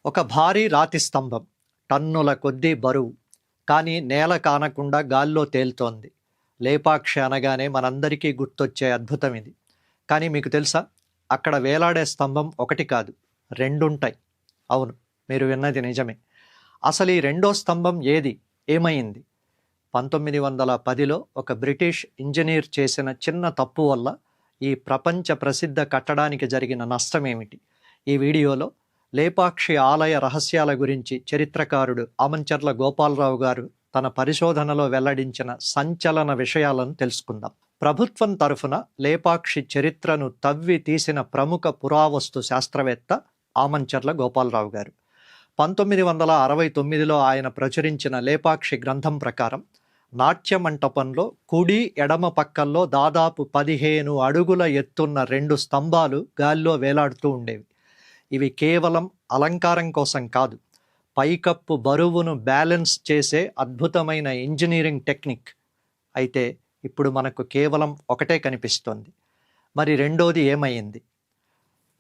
ఒక భారీ రాతి స్తంభం, టన్నుల కొద్దీ బరువు, కానీ నేల కానకుండా గాల్లో తేలుతోంది. లేపాక్షి అనగానే మనందరికీ గుర్తొచ్చే అద్భుతం ఇది. కానీ మీకు తెలుసా, అక్కడ వేలాడే స్తంభం ఒకటి కాదు, రెండుంటాయి. అవును, మీరు విన్నది నిజమే. అసలు ఈ రెండో స్తంభం ఏది, ఏమైంది? 1910లో ఒక బ్రిటిష్ ఇంజనీర్ చేసిన చిన్న తప్పు వల్ల ఈ ప్రపంచ ప్రసిద్ధ కట్టడానికి జరిగిన నష్టమేమిటి? ఈ వీడియోలో లేపాక్షి ఆలయ రహస్యాల గురించి చరిత్రకారుడు ఆమంచర్ల గోపాలరావు గారు తన పరిశోధనలో వెల్లడించిన సంచలన విషయాలను తెలుసుకుందాం. ప్రభుత్వం తరఫున లేపాక్షి చరిత్రను తవ్వి తీసిన ప్రముఖ పురావస్తు శాస్త్రవేత్త ఆమంచర్ల గోపాలరావు గారు. 1969లో ఆయన ప్రచురించిన లేపాక్షి గ్రంథం ప్రకారం నాట్య మంటపంలో కుడి ఎడమ పక్కల్లో దాదాపు 15 అడుగుల ఎత్తున్న 2 స్తంభాలు గాల్లో వేలాడుతూ ఉండేవి. ఇవి కేవలం అలంకారం కోసం కాదు, పైకప్పు బరువును బ్యాలెన్స్ చేసే అద్భుతమైన ఇంజనీరింగ్ టెక్నిక్. అయితే ఇప్పుడు మనకు కేవలం ఒకటే కనిపిస్తోంది. మరి రెండోది ఏమైంది?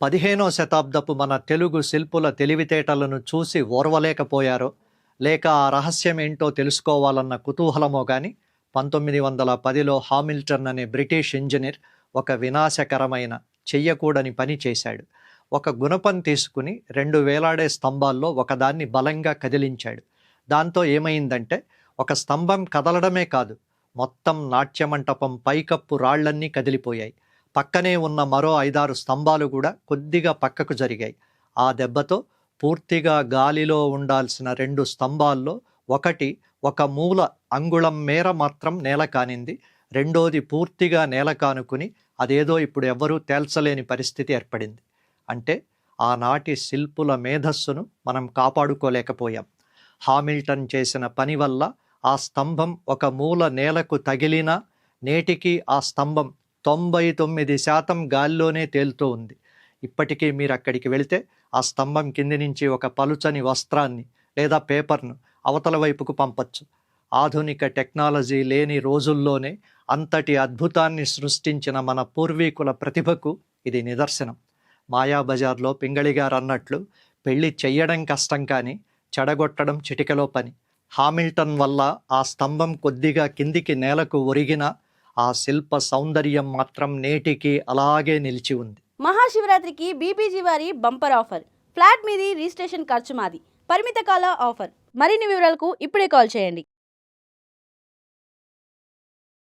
15వ శతాబ్దపు మన తెలుగు శిల్పుల తెలివితేటలను చూసి ఓర్వలేకపోయారో, లేక ఆ రహస్యం ఏంటో తెలుసుకోవాలన్న కుతూహలమో కానీ 1910లో హామిల్టన్ అనే బ్రిటిష్ ఇంజనీర్ ఒక వినాశకరమైన, చెయ్యకూడని పని చేశాడు. ఒక గుణపం తీసుకుని 2 వేలాడే స్తంభాల్లో ఒకదాన్ని బలంగా కదిలించాడు. దాంతో ఏమైందంటే, ఒక స్తంభం కదలడమే కాదు, మొత్తం నాట్యమంటపం పైకప్పు రాళ్లన్నీ కదిలిపోయాయి. పక్కనే ఉన్న మరో 5-6 స్తంభాలు కూడా కొద్దిగా పక్కకు జరిగాయి. ఆ దెబ్బతో పూర్తిగా గాలిలో ఉండాల్సిన 2 స్తంభాల్లో ఒకటి ఒక మూల అంగుళం మేర మాత్రం నేల కానింది, రెండోది పూర్తిగా నేల కానుకుని అదేదో ఇప్పుడు ఎవ్వరూ తేల్చలేని పరిస్థితి ఏర్పడింది. అంటే ఆనాటి శిల్పుల మేధస్సును మనం కాపాడుకోలేకపోయాం. హామిల్టన్ చేసిన పని వల్ల ఆ స్తంభం ఒక మూల నేలకు తగిలినా నేటికి ఆ స్తంభం 99% గాల్లోనే తేలుతూ ఉంది. ఇప్పటికీ మీరు అక్కడికి వెళితే ఆ స్తంభం కింది నుంచి ఒక పలుచని వస్త్రాన్ని లేదా పేపర్ను అవతల వైపుకు పంపచ్చు. ఆధునిక టెక్నాలజీ లేని రోజుల్లోనే అంతటి అద్భుతాన్ని సృష్టించిన మన పూర్వీకుల ప్రతిభకు ఇది నిదర్శనం. మాయాబజార్లో పింగళిగారు అన్నట్లు, పెళ్లి చెయ్యడం కష్టం కానీ చెడగొట్టడం చిటికెలో పని. హామిల్టన్ వల్ల ఆ స్తంభం కొద్దిగా కిందికి నేలకు ఒరిగినా ఆ శిల్ప సౌందర్యం మాత్రం నేటికి అలాగే నిలిచి ఉంది. మహాశివరాత్రికి బీపీజీ వారి బంపర్ ఆఫర్. ఫ్లాట్ మీది, రిజిస్ట్రేషన్ ఖర్చు మాది. పరిమిత కాల ఆఫర్. మరిన్ని వివరాలకు ఇప్పుడే కాల్ చేయండి.